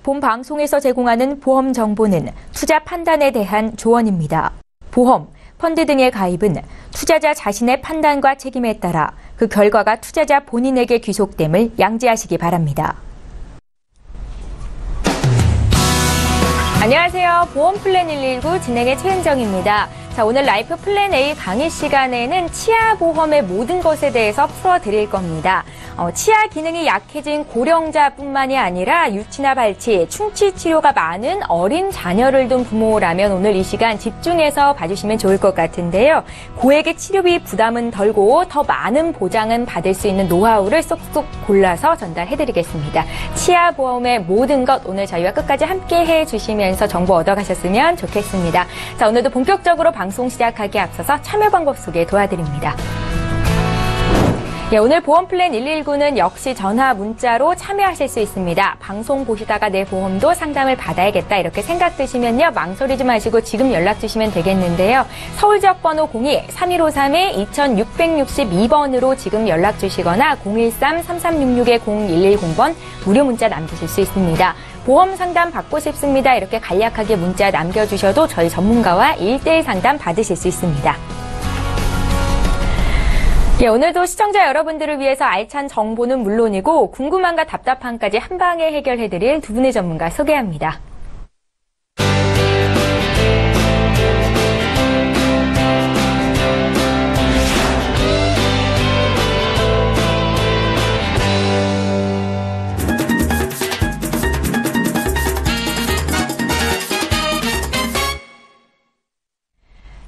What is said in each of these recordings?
본 방송에서 제공하는 보험 정보는 투자 판단에 대한 조언입니다. 보험, 펀드 등의 가입은 투자자 자신의 판단과 책임에 따라 그 결과가 투자자 본인에게 귀속됨을 양지하시기 바랍니다. 안녕하세요. 보험플랜 119 진행의 최은정입니다. 자, 오늘 라이프 플랜 A 강의 시간에는 치아 보험의 모든 것에 대해서 풀어드릴 겁니다. 치아 기능이 약해진 고령자뿐만이 아니라 유치나 발치, 충치 치료가 많은 어린 자녀를 둔 부모라면 오늘 이 시간 집중해서 봐주시면 좋을 것 같은데요. 고액의 치료비 부담은 덜고 더 많은 보장은 받을 수 있는 노하우를 쏙쏙 골라서 전달해드리겠습니다. 치아 보험의 모든 것 오늘 저희와 끝까지 함께 해주시면서 정보 얻어가셨으면 좋겠습니다. 자, 오늘도 본격적으로 방송 시작하기에 앞서서 참여 방법 소개 도와드립니다. 예, 오늘 보험플랜 119는 역시 전화, 문자로 참여하실 수 있습니다. 방송 보시다가 내 보험도 상담을 받아야겠다 이렇게 생각 드시면요. 망설이지 마시고 지금 연락 주시면 되겠는데요. 서울 지역 번호 02-3253-2662번으로 지금 연락 주시거나 013-3366-0110번 무료 문자 남기실 수 있습니다. 보험 상담 받고 싶습니다. 이렇게 간략하게 문자 남겨주셔도 저희 전문가와 1:1 상담 받으실 수 있습니다. 예, 오늘도 시청자 여러분들을 위해서 알찬 정보는 물론이고 궁금함과 답답함까지 한 방에 해결해드릴 두 분의 전문가 소개합니다.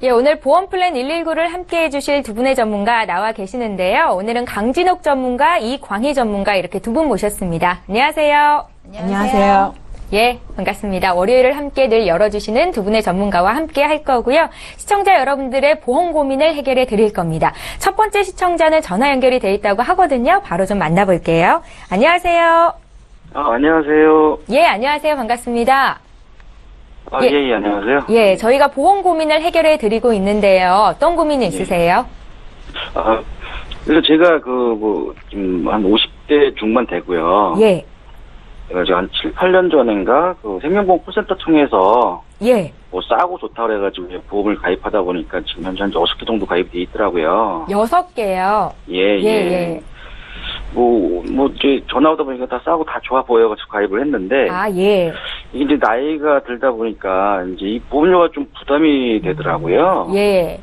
예, 오늘 보험플랜 119를 함께 해주실 두 분의 전문가 나와 계시는데요. 오늘은 강진옥 전문가, 이광희 전문가 이렇게 두 분 모셨습니다. 안녕하세요. 안녕하세요. 예, 반갑습니다. 월요일을 함께 늘 열어주시는 두 분의 전문가와 함께 할 거고요. 시청자 여러분들의 보험 고민을 해결해 드릴 겁니다. 첫 번째 시청자는 전화 연결이 돼 있다고 하거든요. 바로 좀 만나볼게요. 안녕하세요. 안녕하세요. 예, 안녕하세요. 반갑습니다. 예, 안녕하세요. 예, 저희가 보험 고민을 해결해 드리고 있는데요. 어떤 고민이 있으세요? 그래서 제가 지금 한 50대 중반 되고요. 예. 제가 지금 한 7, 8년 전인가 생명보험 콜센터 통해서 예. 싸고 좋다 그래가지고 보험을 가입하다 보니까 지금 현재 한 6개 정도 가입돼 있더라고요. 6개요? 예. 이제 전화 오다 보니까 다 싸고 다 좋아 보여가지고 가입을 했는데. 예. 이게 이제 나이가 들다 보니까 이제 이 보험료가 좀 부담이 되더라고요. 예.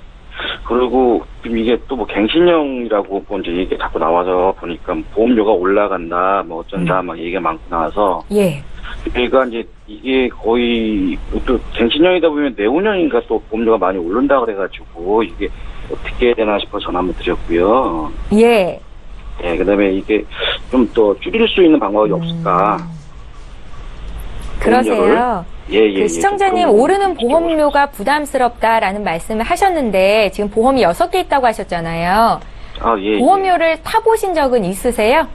그리고 이게 또 갱신형이라고 이제 얘기 자꾸 나와서 보니까 보험료가 올라간다, 어쩐다, 얘기가 많고 나와서. 예. 그러니까 이제 이게 거의 또 갱신형이다 보면 내후년인가 또 보험료가 많이 오른다 그래가지고 이게 어떻게 해야 되나 싶어서 전화 한번 드렸고요. 예. 예, 그 다음에 이게 좀 더 줄일 수 있는 방법이 없을까? 그러세요? 예. 시청자님, 오르는 보험료가 부담스럽다라는 말씀을 하셨는데, 지금 보험이 6개 있다고 하셨잖아요. 예. 보험료를 타보신 적은 있으세요?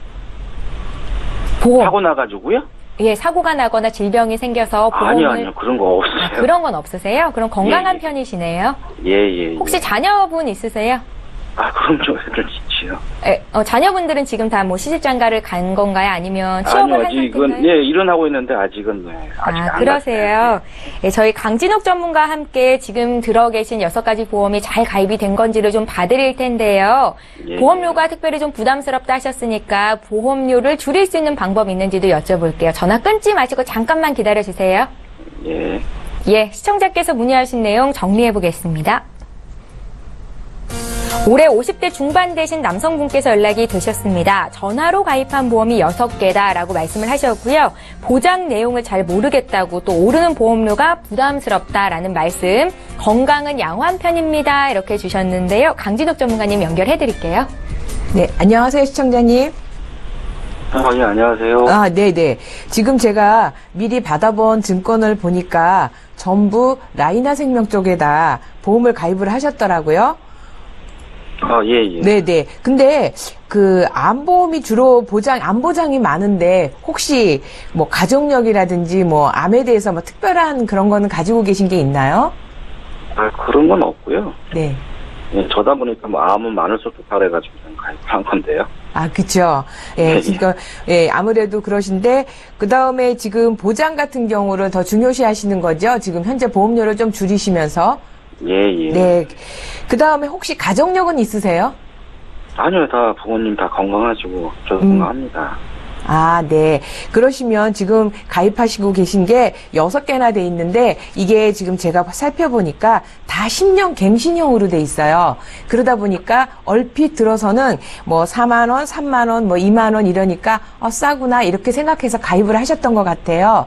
보험. 사고 나가지고요? 예, 사고가 나거나 질병이 생겨서 보험을. 아니요. 그런 거 없어요. 그런 건 없으세요? 그럼 건강한 편이시네요? 예. 혹시 자녀분 있으세요? 그럼요. 애들 있지요. 자녀분들은 지금 다 시집장가를 간 건가요? 아니면 취업을 한 상태인가요? 예, 일은 하고 있는데 아직은 아직 안 그러세요. 예, 저희 강진옥 전문가와 함께 지금 들어 계신 6가지 보험이 잘 가입이 된 건지를 좀 봐드릴 텐데요. 예. 보험료가 특별히 좀 부담스럽다 하셨으니까 보험료를 줄일 수 있는 방법이 있는지도 여쭤볼게요. 전화 끊지 마시고 잠깐만 기다려주세요. 예. 예, 시청자께서 문의하신 내용 정리해 보겠습니다. 올해 50대 중반 되신 남성분께서 연락이 되셨습니다. 전화로 가입한 보험이 6개다라고 말씀을 하셨고요. 보장 내용을 잘 모르겠다고 또 오르는 보험료가 부담스럽다라는 말씀. 건강은 양호한 편입니다. 이렇게 주셨는데요. 강진옥 전문가님 연결해드릴게요. 네, 안녕하세요, 시청자님. 예, 안녕하세요. 네네. 지금 제가 미리 받아본 증권을 보니까 전부 라이나 생명 쪽에다 보험을 가입을 하셨더라고요. 예. 네네. 근데 암보험이 주로 암보장이 많은데 혹시 가족력이라든지 암에 대해서 특별한 그런 거는 가지고 계신 게 있나요? 그런 건 없고요. 네. 예, 저다 보니까 암은 많을수록 좋다 그래가지고 가입한 건데요. 아, 그쵸. 예, 그러니까, 예, 아무래도 그러신데, 그 다음에 지금 보장 같은 경우를 더 중요시 하시는 거죠? 지금 현재 보험료를 좀 줄이시면서. 예. 네. 그 다음에 혹시 가족력은 있으세요? 아니요, 다 부모님 다 건강하시고 저도 건강합니다. 아, 네. 그러시면 지금 가입하시고 계신 게 6개나 돼 있는데 이게 지금 제가 살펴보니까 다 10년 갱신형으로 돼 있어요. 그러다 보니까 얼핏 들어서는 뭐 4만 원, 3만 원, 뭐 2만 원 이러니까 싸구나 이렇게 생각해서 가입을 하셨던 것 같아요.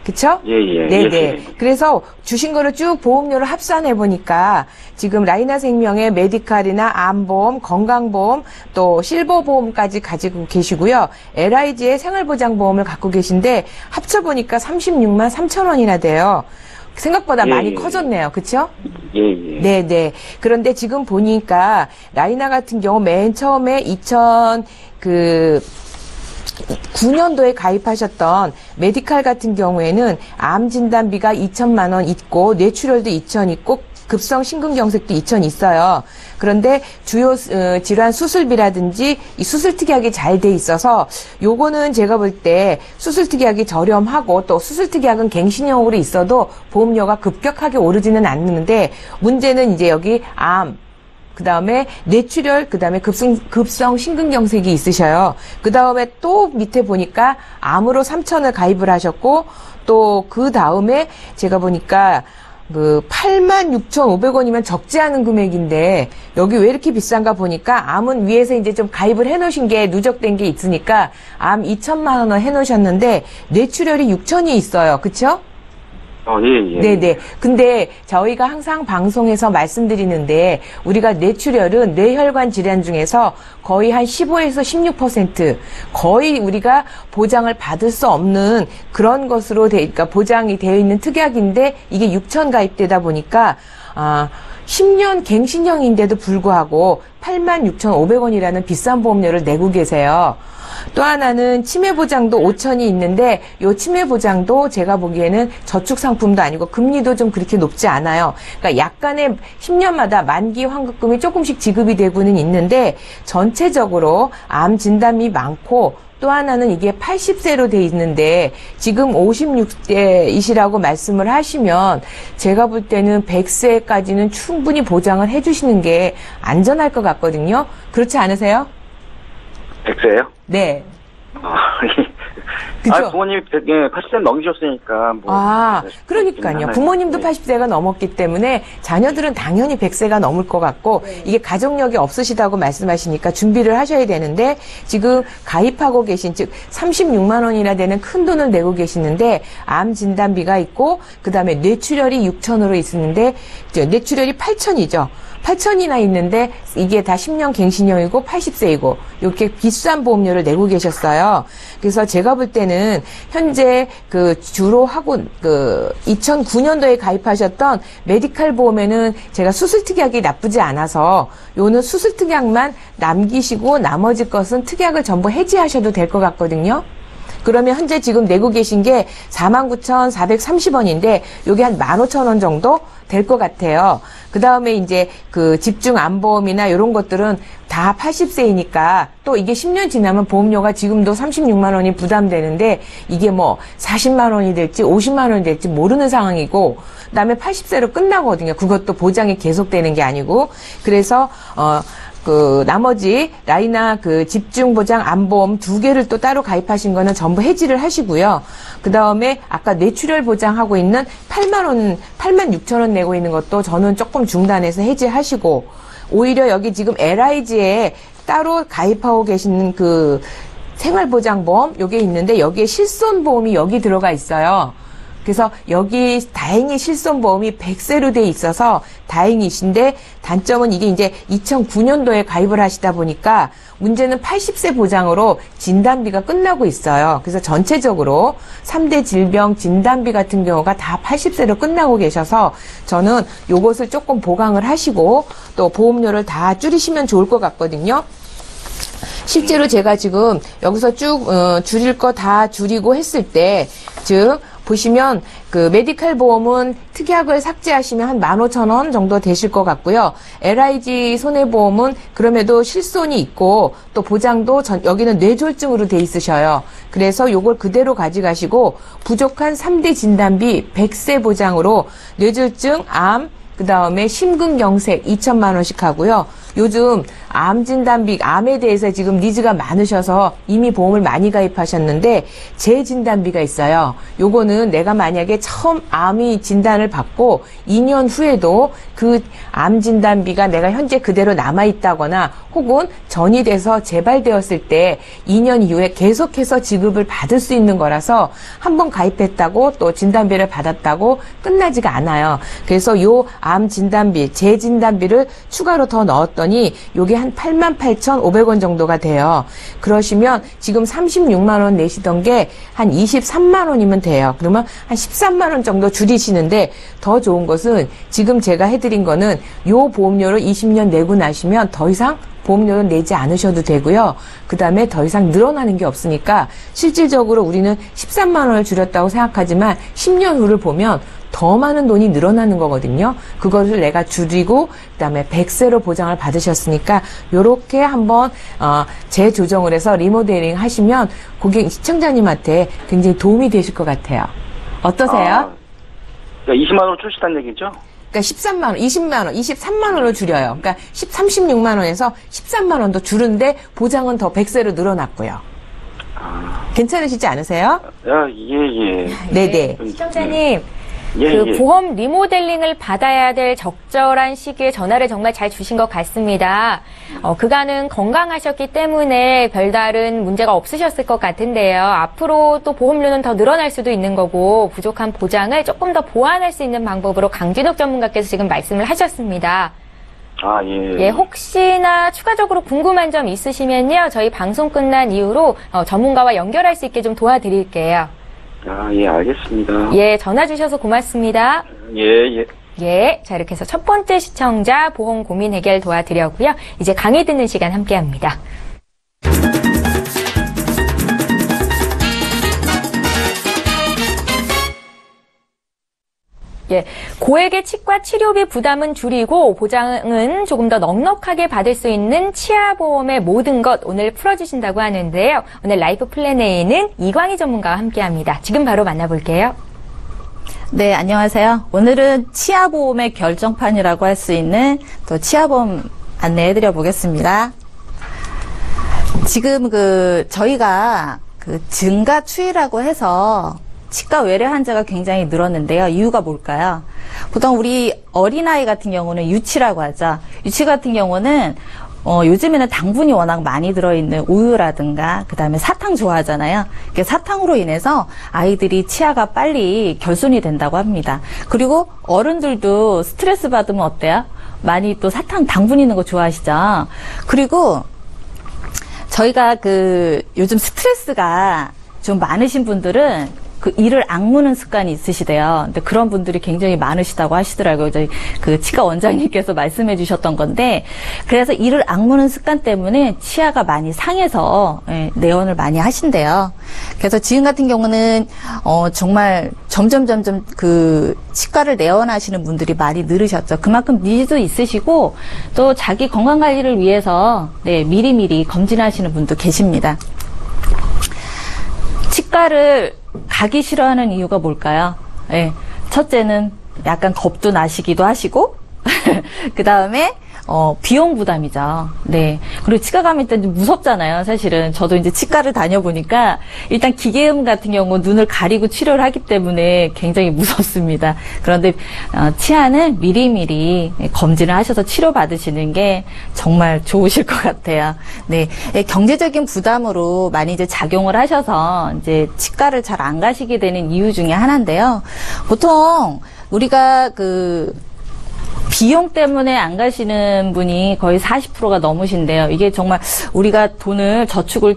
그쵸? 예. 네네. 그래서 주신 거를 쭉 보험료를 합산해 보니까 지금 라이나생명의 메디칼이나 암보험, 건강보험, 또 실버보험까지 가지고 계시고요. LIG의 생활보장보험을 갖고 계신데 합쳐보니까 36만 3천 원이나 돼요. 생각보다 많이 커졌네요. 그쵸? 예. 네네. 그런데 지금 보니까 라이나 같은 경우 맨 처음에 9년도에 가입하셨던 메디칼 같은 경우에는 암 진단비가 2천만 원 있고 뇌출혈도 2천 있고 급성 심근경색도 2천 있어요. 그런데 주요 질환 수술비라든지 이 수술특약이 잘 돼 있어서 요거는 제가 볼 때 수술특약이 저렴하고 또 수술특약은 갱신형으로 있어도 보험료가 급격하게 오르지는 않는데 문제는 이제 여기 암 그 다음에 뇌출혈, 그 다음에 급성 심근경색이 있으셔요. 그 다음에 또 밑에 보니까 암으로 3천을 가입을 하셨고, 또 그 다음에 제가 보니까 86,500원이면 적지 않은 금액인데, 여기 왜 이렇게 비싼가 보니까 암은 위에서 이제 좀 가입을 해 놓으신 게 누적된 게 있으니까 암 2천만 원을 해 놓으셨는데, 뇌출혈이 6천이 있어요. 그쵸? 예. 네네. 근데 저희가 항상 방송에서 말씀드리는데 우리가 뇌출혈은 뇌혈관 질환 중에서 거의 한 15에서 16% 거의 우리가 보장을 받을 수 없는 그런 것으로 그러니까 보장이 되어 있는 특약인데 이게 6천 가입되다 보니까 10년 갱신형인데도 불구하고 86,500원이라는 비싼 보험료를 내고 계세요. 또 하나는 치매보장도 5천이 있는데 요 치매보장도 제가 보기에는 저축상품도 아니고 금리도 좀 그렇게 높지 않아요. 그러니까 약간의 10년마다 만기 환급금이 조금씩 지급이 되고는 있는데 전체적으로 암 진단이 많고 또 하나는 이게 80세로 돼 있는데 지금 56세이시라고 말씀을 하시면 제가 볼 때는 100세까지는 충분히 보장을 해주시는 게 안전할 것 같거든요. 그렇지 않으세요? 100세요? 네. 예. 그죠? 부모님이 80세 넘기셨으니까. 그러니까요. 부모님도 80세가 넘었기 때문에 자녀들은 당연히 100세가 넘을 것 같고 이게 가족력이 없으시다고 말씀하시니까 준비를 하셔야 되는데 지금 가입하고 계신 즉 36만 원이나 되는 큰 돈을 내고 계시는데 암 진단비가 있고 그다음에 뇌출혈이 6천으로 있는데 뇌출혈이 8천이죠. 8천이나 있는데 이게 다 10년 갱신형이고 80세이고 이렇게 비싼 보험료를 내고 계셨어요. 그래서 제가 볼 때는 현재 주로 하고 2009년도에 가입하셨던 메디칼 보험에는 제가 수술특약이 나쁘지 않아서 요는 수술특약만 남기시고 나머지 것은 특약을 전부 해지하셔도 될 것 같거든요. 그러면 현재 지금 내고 계신 게 49,430원인데 요게 한 15,000원 정도 될 것 같아요. 그 다음에 이제 집중 암보험이나 이런 것들은 다 80세이니까 또 이게 10년 지나면 보험료가 지금도 36만 원이 부담되는데 이게 뭐 40만 원이 될지 50만 원이 될지 모르는 상황이고 그다음에 80세로 끝나거든요. 그것도 보장이 계속되는 게 아니고 그래서 나머지 라이나 집중보장 암보험 2개를 또 따로 가입하신 거는 전부 해지를 하시고요. 그 다음에 아까 뇌출혈 보장하고 있는 86,000원 내고 있는 것도 저는 조금 중단해서 해지하시고 오히려 여기 지금 LIG에 따로 가입하고 계시는 생활보장보험 요게 있는데 여기에 실손보험이 여기 들어가 있어요. 그래서 여기 다행히 실손보험이 100세로 돼 있어서 다행이신데 단점은 이게 이제 2009년도에 가입을 하시다 보니까 문제는 80세 보장으로 진단비가 끝나고 있어요. 그래서 전체적으로 3대 질병 진단비 같은 경우가 다 80세로 끝나고 계셔서 저는 요것을 조금 보강을 하시고 또 보험료를 다 줄이시면 좋을 것 같거든요. 실제로 제가 지금 여기서 쭉 줄일 거 다 줄이고 했을 때 즉 보시면 그 메디칼 보험은 특약을 삭제하시면 한 15,000원 정도 되실 것 같고요. LIG 손해보험은 그럼에도 실손이 있고 또 보장도 여기는 뇌졸중으로 돼 있으셔요. 그래서 요걸 그대로 가져가시고 부족한 3대 진단비 100세 보장으로 뇌졸중, 암, 그 다음에 심근경색 2천만 원씩 하고요. 요즘 암 진단비, 암에 대해서 지금 니즈가 많으셔서 이미 보험을 많이 가입하셨는데 재진단비가 있어요. 요거는 내가 만약에 처음 암이 진단을 받고 2년 후에도 그 암 진단비가 내가 현재 그대로 남아있다거나 혹은 전이 돼서 재발되었을 때 2년 이후에 계속해서 지급을 받을 수 있는 거라서 한번 가입했다고 또 진단비를 받았다고 끝나지가 않아요. 그래서 요 암 진단비, 재진단비를 추가로 더 넣었더니 요게 한 88,500원 정도가 돼요. 그러시면 지금 36만 원 내시던 게 한 23만 원이면 돼요. 그러면 한 13만 원 정도 줄이시는데 더 좋은 것은 지금 제가 해드린 거는 요 보험료를 20년 내고 나시면 더 이상 보험료는 내지 않으셔도 되고요. 그 다음에 더 이상 늘어나는 게 없으니까 실질적으로 우리는 13만 원을 줄였다고 생각하지만 10년 후를 보면 더 많은 돈이 늘어나는 거거든요. 그것을 내가 줄이고 그다음에 100세로 보장을 받으셨으니까 요렇게 한번 재조정을 해서 리모델링 하시면 고객 시청자님한테 굉장히 도움이 되실 것 같아요. 어떠세요? 그러니까 20만 원 출시단 얘기죠? 그러니까 13만 원, 20만 원, 23만 원을 줄여요. 그러니까 36만 원에서 13만 원도 줄은데 보장은 더 100세로 늘어났고요. 괜찮으시지 않으세요? 예. 네네. 시청자님, 예, 그 예. 보험 리모델링을 받아야 될 적절한 시기에 전화를 정말 잘 주신 것 같습니다. 그간은 건강하셨기 때문에 별다른 문제가 없으셨을 것 같은데요. 앞으로 또 보험료는 더 늘어날 수도 있는 거고 부족한 보장을 조금 더 보완할 수 있는 방법으로 강진욱 전문가께서 지금 말씀을 하셨습니다. 예. 예, 혹시나 추가적으로 궁금한 점 있으시면요. 저희 방송 끝난 이후로 전문가와 연결할 수 있게 좀 도와드릴게요. 예, 알겠습니다. 예, 전화 주셔서 고맙습니다. 예. 예, 자 이렇게 해서 첫 번째 시청자 보험 고민 해결 도와드렸고요. 이제 강의 듣는 시간 함께합니다. 예, 고액의 치과 치료비 부담은 줄이고 보장은 조금 더 넉넉하게 받을 수 있는 치아보험의 모든 것 오늘 풀어주신다고 하는데요. 오늘 라이프 플랜 A는 이광희 전문가와 함께합니다. 지금 바로 만나볼게요. 네, 안녕하세요. 오늘은 치아보험의 결정판이라고 할 수 있는 또 치아보험 안내해드려 보겠습니다. 지금 저희가 증가 추이라고 해서 치과 외래 환자가 굉장히 늘었는데요. 이유가 뭘까요? 보통 우리 어린아이 같은 경우는 유치라고 하죠. 유치 같은 경우는 요즘에는 당분이 워낙 많이 들어있는 우유라든가 그다음에 사탕 좋아하잖아요. 사탕으로 인해서 아이들이 치아가 빨리 결손이 된다고 합니다. 그리고 어른들도 스트레스 받으면 어때요? 많이 또 사탕 당분 있는 거 좋아하시죠? 그리고 저희가 요즘 스트레스가 좀 많으신 분들은 이를 악무는 습관이 있으시대요. 근데 그런 분들이 굉장히 많으시다고 하시더라고요. 저희 치과 원장님께서 말씀해 주셨던 건데, 그래서 이를 악무는 습관 때문에 치아가 많이 상해서 내원을 많이 하신대요. 그래서 지금 같은 경우는 정말 점점 치과를 내원하시는 분들이 많이 늘으셨죠. 그만큼 니즈도 있으시고 또 자기 건강 관리를 위해서 미리미리 검진하시는 분도 계십니다. 치과를 가기 싫어하는 이유가 뭘까요? 첫째는 약간 겁도 나시기도 하시고 그 다음에 비용 부담이죠. 네. 그리고 치과 가면 일단 좀 무섭잖아요. 사실은 저도 이제 치과를 다녀보니까 일단 기계음 같은 경우 눈을 가리고 치료를 하기 때문에 굉장히 무섭습니다. 그런데 치아는 미리미리 검진을 하셔서 치료 받으시는 게 정말 좋으실 것 같아요. 네. 경제적인 부담으로 많이 이제 작용을 하셔서 이제 치과를 잘 안 가시게 되는 이유 중에 하나인데요. 보통 우리가 비용 때문에 안 가시는 분이 거의 40%가 넘으신데요. 이게 정말 우리가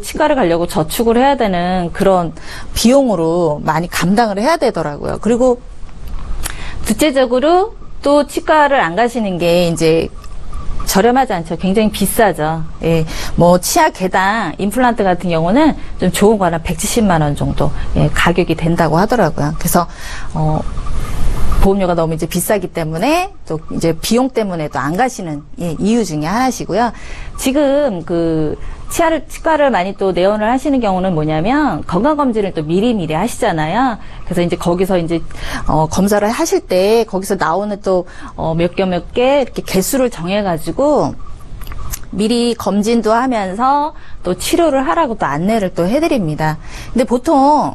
치과를 가려고 저축을 해야 되는 그런 비용으로 많이 감당을 해야 되더라고요. 그리고 둘째적으로 또 치과를 안 가시는 게 이제 저렴하지 않죠. 굉장히 비싸죠. 예, 뭐 치아 개당 임플란트 같은 경우는 좀 좋은 거는 170만 원 정도 예, 가격이 된다고 하더라고요. 그래서 보험료가 너무 이제 비싸기 때문에 또 이제 비용 때문에도 안 가시는 예, 이유 중에 하나시고요. 지금 그 치과를 많이 또 내원을 하시는 경우는 뭐냐면 건강검진을 또 미리미리 하시잖아요. 그래서 이제 거기서 이제 검사를 하실 때 거기서 나오는 또 몇 개 이렇게 개수를 정해가지고 미리 검진도 하면서 또 치료를 하라고 또 안내를 또 해드립니다. 근데 보통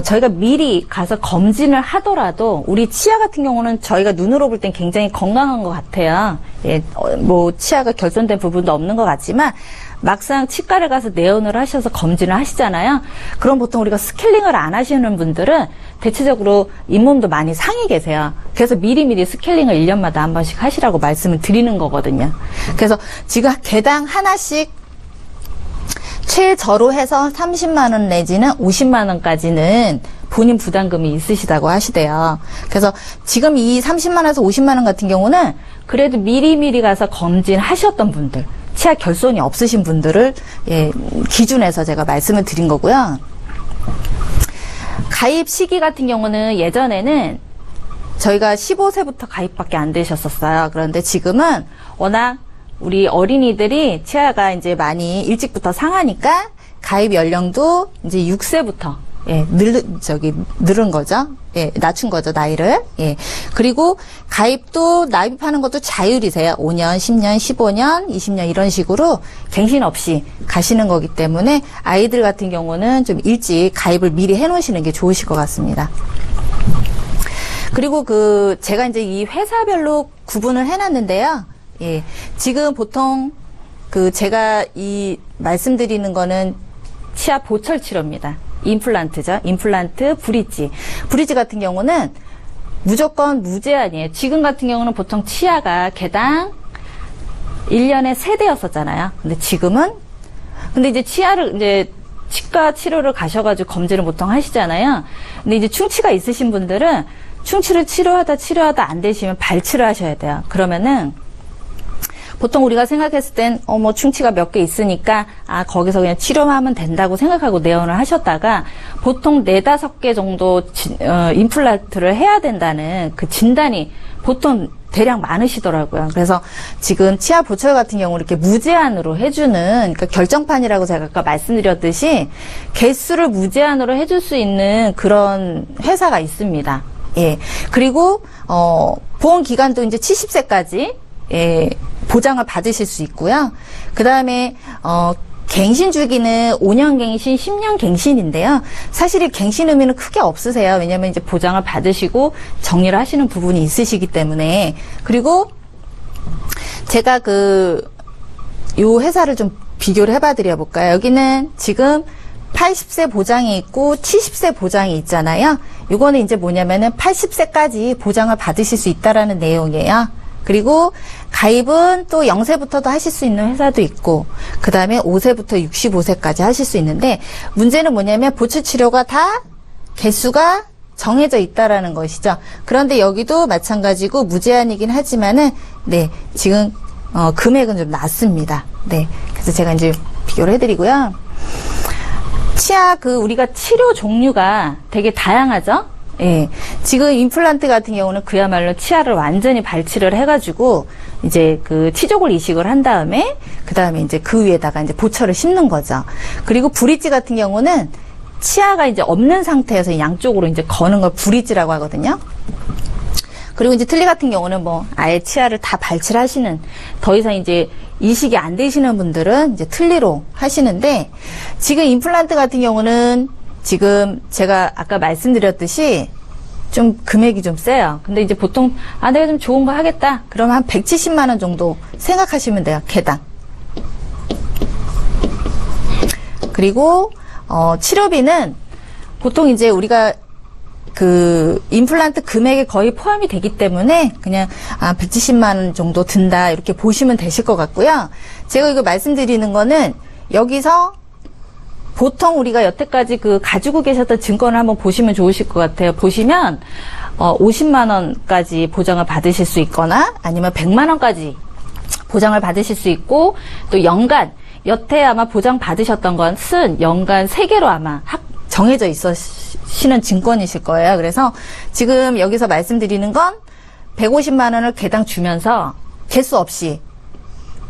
저희가 미리 가서 검진을 하더라도 우리 치아 같은 경우는 저희가 눈으로 볼 땐 굉장히 건강한 것 같아요. 예, 뭐 치아가 결손된 부분도 없는 것 같지만 막상 치과를 가서 내원을 하셔서 검진을 하시잖아요. 그럼 보통 우리가 스케일링을 안 하시는 분들은 대체적으로 잇몸도 많이 상해 계세요. 그래서 미리미리 스케일링을 1년마다 한 번씩 하시라고 말씀을 드리는 거거든요. 그래서 지금 개당 하나씩 최저로 해서 30만 원 내지는 50만 원까지는 본인 부담금이 있으시다고 하시대요. 그래서 지금 이 30만 원에서 50만 원 같은 경우는 그래도 미리미리 가서 검진하셨던 분들, 치아 결손이 없으신 분들을 예, 기준해서 제가 말씀을 드린 거고요. 가입 시기 같은 경우는 예전에는 저희가 15세부터 가입밖에 안 되셨었어요. 그런데 지금은 워낙 우리 어린이들이 치아가 이제 많이 일찍부터 상하니까 가입 연령도 이제 6세부터 예, 늘은 거죠. 예, 낮춘 거죠, 나이를. 예. 그리고 가입도 납입하는 것도 자율이세요. 5년, 10년, 15년, 20년 이런 식으로 갱신 없이 가시는 거기 때문에 아이들 같은 경우는 좀 일찍 가입을 미리 해 놓으시는 게 좋으실 것 같습니다. 그리고 제가 이제 이 회사별로 구분을 해 놨는데요. 예. 지금 보통 제가 이 말씀드리는 거는 치아 보철 치료입니다. 임플란트죠. 임플란트, 브릿지. 브릿지 같은 경우는 무조건 무제한이에요. 지금 같은 경우는 보통 치아가 개당 1년에 3대였었잖아요. 근데 이제 치과 치료를 가셔가지고 검진을 보통 하시잖아요. 근데 이제 충치가 있으신 분들은 충치를 치료하다 안 되시면 발치를 하셔야 돼요. 그러면은 보통 우리가 생각했을 땐, 뭐, 충치가 몇 개 있으니까, 거기서 그냥 치료만 하면 된다고 생각하고 내원을 하셨다가, 보통 4-5개 정도, 임플란트를 해야 된다는 그 진단이 보통 대략 많으시더라고요. 그래서 지금 치아 보철 같은 경우 이렇게 무제한으로 해주는, 그러니까 결정판이라고 제가 아까 말씀드렸듯이, 개수를 무제한으로 해줄 수 있는 그런 회사가 있습니다. 예. 그리고, 보험 기간도 이제 70세까지, 예, 보장을 받으실 수 있고요. 그 다음에 갱신 주기는 5년 갱신, 10년 갱신인데요. 사실 이 갱신 의미는 크게 없으세요. 왜냐하면 이제 보장을 받으시고 정리를 하시는 부분이 있으시기 때문에. 그리고 제가 요 회사를 좀 비교를 해봐 드려 볼까요? 여기는 지금 80세 보장이 있고 70세 보장이 있잖아요. 요거는 이제 뭐냐면은 80세까지 보장을 받으실 수 있다라는 내용이에요. 그리고 가입은 또 0세부터도 하실 수 있는 회사도 있고, 그 다음에 5세부터 65세까지 하실 수 있는데, 문제는 뭐냐면 보철 치료가 다 개수가 정해져 있다라는 것이죠. 그런데 여기도 마찬가지고 무제한이긴 하지만은, 네, 지금, 금액은 좀 낮습니다. 네. 그래서 제가 이제 비교를 해드리고요. 치아 우리가 치료 종류가 되게 다양하죠? 예. 지금 임플란트 같은 경우는 그야말로 치아를 완전히 발치를 해가지고, 이제 치족을 이식을 한 다음에, 그 다음에 이제 그 위에다가 이제 보철을 심는 거죠. 그리고 브릿지 같은 경우는 치아가 이제 없는 상태에서 양쪽으로 이제 거는 걸 브릿지라고 하거든요. 그리고 이제 틀니 같은 경우는 뭐, 아예 치아를 다 발치를 하시는, 더 이상 이제 이식이 안 되시는 분들은 이제 틀니로 하시는데, 지금 임플란트 같은 경우는 지금 제가 아까 말씀드렸듯이 좀 금액이 좀 세요. 근데 이제 보통 내가 좀 좋은 거 하겠다. 그러면 한 170만 원 정도 생각하시면 돼요. 개당. 그리고 치료비는 보통 이제 우리가 임플란트 금액에 거의 포함이 되기 때문에 그냥 170만 원 정도 든다 이렇게 보시면 되실 것 같고요. 제가 이거 말씀드리는 거는 여기서 보통 우리가 여태까지 가지고 계셨던 증권을 한번 보시면 좋으실 것 같아요. 보시면 50만 원까지 보장을 받으실 수 있거나 아니면 100만 원까지 보장을 받으실 수 있고, 또 연간, 여태 아마 보장 받으셨던 것은 연간 3개로 아마 정해져 있으시는 증권이실 거예요. 그래서 지금 여기서 말씀드리는 건 150만 원을 개당 주면서 개수 없이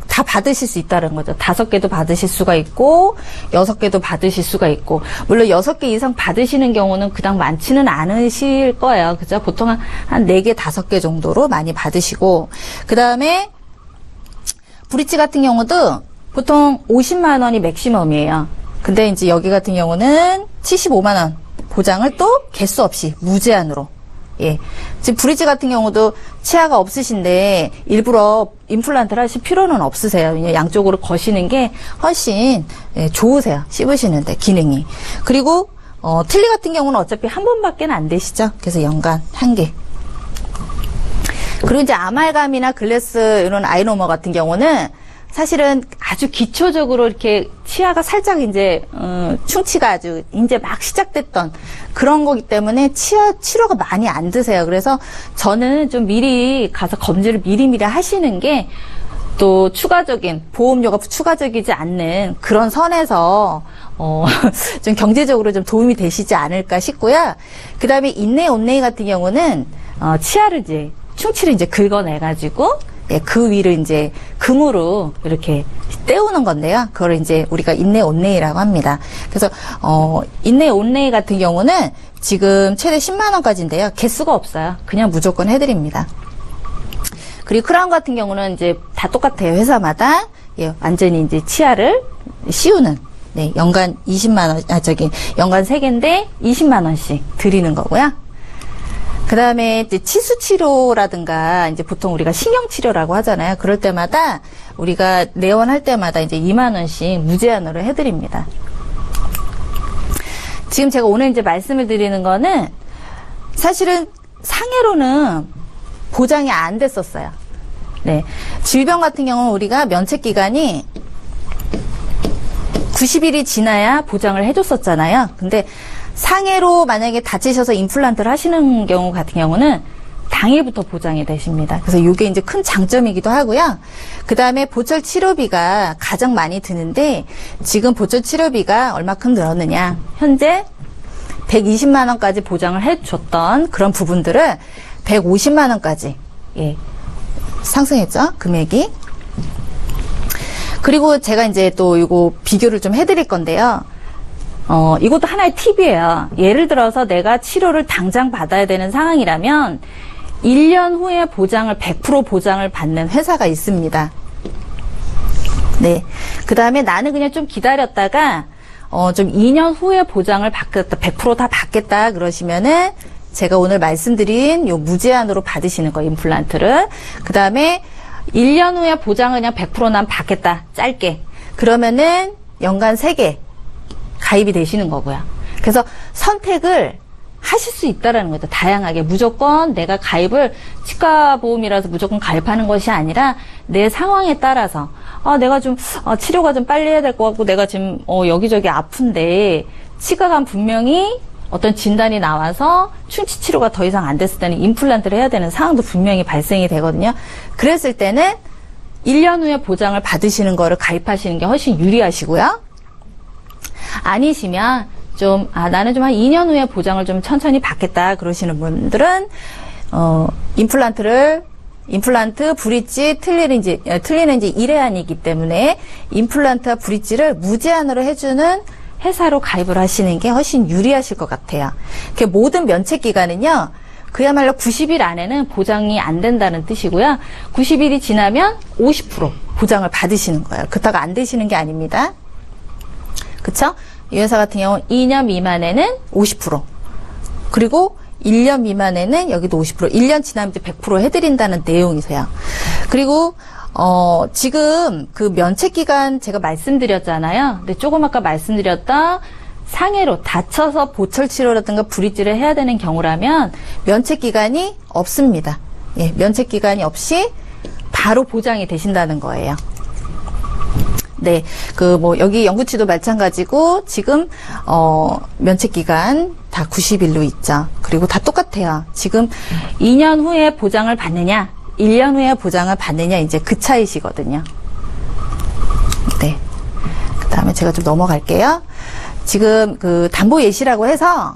다 받으실 수 있다는 거죠. 5개도 받으실 수가 있고 6개도 받으실 수가 있고, 물론 6개 이상 받으시는 경우는 그닥 많지는 않으실 거예요. 그죠? 보통 한 4개, 5개 정도로 많이 받으시고, 그 다음에 브릿지 같은 경우도 보통 50만 원이 맥시멈이에요. 근데 이제 여기 같은 경우는 75만 원 보장을 또 개수 없이 무제한으로. 예. 지금 브릿지 같은 경우도 치아가 없으신데 일부러 임플란트를 하실 필요는 없으세요. 그냥 양쪽으로 거시는 게 훨씬 좋으세요. 씹으시는데 기능이. 그리고 틀니 같은 경우는 어차피 한 번밖에 안 되시죠. 그래서 연간 1개. 그리고 이제 아말감이나 글래스 이런 아이노머 같은 경우는 사실은 아주 기초적으로 이렇게 치아가 살짝 이제 충치가 아주 이제 막 시작됐던 그런 거기 때문에 치아 치료가 많이 안 드세요. 그래서 저는 좀 미리 가서 검진을 미리미리 하시는 게 또 추가적인 보험료가 추가적이지 않는 그런 선에서 좀 경제적으로 좀 도움이 되시지 않을까 싶고요. 그 다음에 인네이 온네이 같은 경우는 치아를 이제 충치를 이제 긁어내가지고 예, 그 위를 이제 금으로 이렇게 떼우는 건데요. 그걸 이제 우리가 인네이 온네이라고 합니다. 그래서 인네이 온네이 같은 경우는 지금 최대 10만 원까지인데요. 개수가 없어요. 그냥 무조건 해드립니다. 그리고 크라운 같은 경우는 이제 다 똑같아요. 회사마다 예, 완전히 이제 치아를 씌우는 네, 연간 20만 원, 연간 3개인데 20만 원씩 드리는 거고요. 그 다음에 이제 치수 치료라든가 이제 보통 우리가 신경 치료라고 하잖아요. 그럴 때마다 우리가 내원할 때마다 이제 2만 원씩 무제한으로 해드립니다. 지금 제가 오늘 이제 말씀을 드리는 거는 사실은 상해로는 보장이 안 됐었어요. 네. 질병 같은 경우는 우리가 면책 기간이 90일이 지나야 보장을 해줬었잖아요. 근데 상해로 만약에 다치셔서 임플란트를 하시는 경우 같은 경우는 당일부터 보장이 되십니다. 그래서 이게 이제 큰 장점이기도 하고요. 그 다음에 보철 치료비가 가장 많이 드는데 지금 보철 치료비가 얼마큼 늘었느냐. 현재 120만 원까지 보장을 해줬던 그런 부분들을 150만 원까지 예, 상승했죠. 금액이. 그리고 제가 이제 또 이거 비교를 좀 해드릴 건데요. 이것도 하나의 팁이에요. 예를 들어서 내가 치료를 당장 받아야 되는 상황이라면 1년 후에 보장을 100% 보장을 받는 회사가 있습니다. 네. 그 다음에 나는 그냥 좀 기다렸다가 좀 2년 후에 보장을 받겠다, 100% 다 받겠다 그러시면은 제가 오늘 말씀드린 요 무제한으로 받으시는 거 임플란트를. 그 다음에 1년 후에 보장을 그냥 100% 난 받겠다, 짧게. 그러면은 연간 3개 가입이 되시는 거고요. 그래서 선택을 하실 수 있다라는 거죠. 다양하게. 무조건 내가 가입을 치과 보험이라서 무조건 가입하는 것이 아니라 내 상황에 따라서 내가 좀 치료가 좀 빨리 해야 될 것 같고 내가 지금 여기저기 아픈데 치과가 분명히 어떤 진단이 나와서 충치 치료가 더 이상 안 됐을 때는 임플란트를 해야 되는 상황도 분명히 발생이 되거든요. 그랬을 때는 1년 후에 보장을 받으시는 거를 가입하시는 게 훨씬 유리하시고요. 아니시면 좀 나는 좀 한 2년 후에 보장을 좀 천천히 받겠다 그러시는 분들은 임플란트, 브릿지, 틀니는 이제 1회안이기 때문에 임플란트와 브릿지를 무제한으로 해주는 회사로 가입을 하시는 게 훨씬 유리하실 것 같아요. 그 모든 면책 기간은요. 그야말로 90일 안에는 보장이 안 된다는 뜻이고요. 90일이 지나면 50% 보장을 받으시는 거예요. 그렇다고 안 되시는 게 아닙니다. 그쵸? 이 회사 같은 경우는 2년 미만에는 50%. 그리고 1년 미만에는 여기도 50%. 1년 지나면 이제 100% 해드린다는 내용이세요. 그리고, 지금 그 면책기간 제가 말씀드렸잖아요. 근데 조금 아까 말씀드렸던 상해로 다쳐서 보철치료라든가 브릿지를 해야 되는 경우라면 면책기간이 없습니다. 예, 면책기간이 없이 바로 보장이 되신다는 거예요. 네, 여기 영구치도 마찬가지고, 지금, 면책기간 다 90일로 있죠. 그리고 다 똑같아요. 지금 2년 후에 보장을 받느냐, 1년 후에 보장을 받느냐 이제 그 차이시거든요. 네. 그다음에 제가 좀 넘어갈게요. 지금 그 담보 예시라고 해서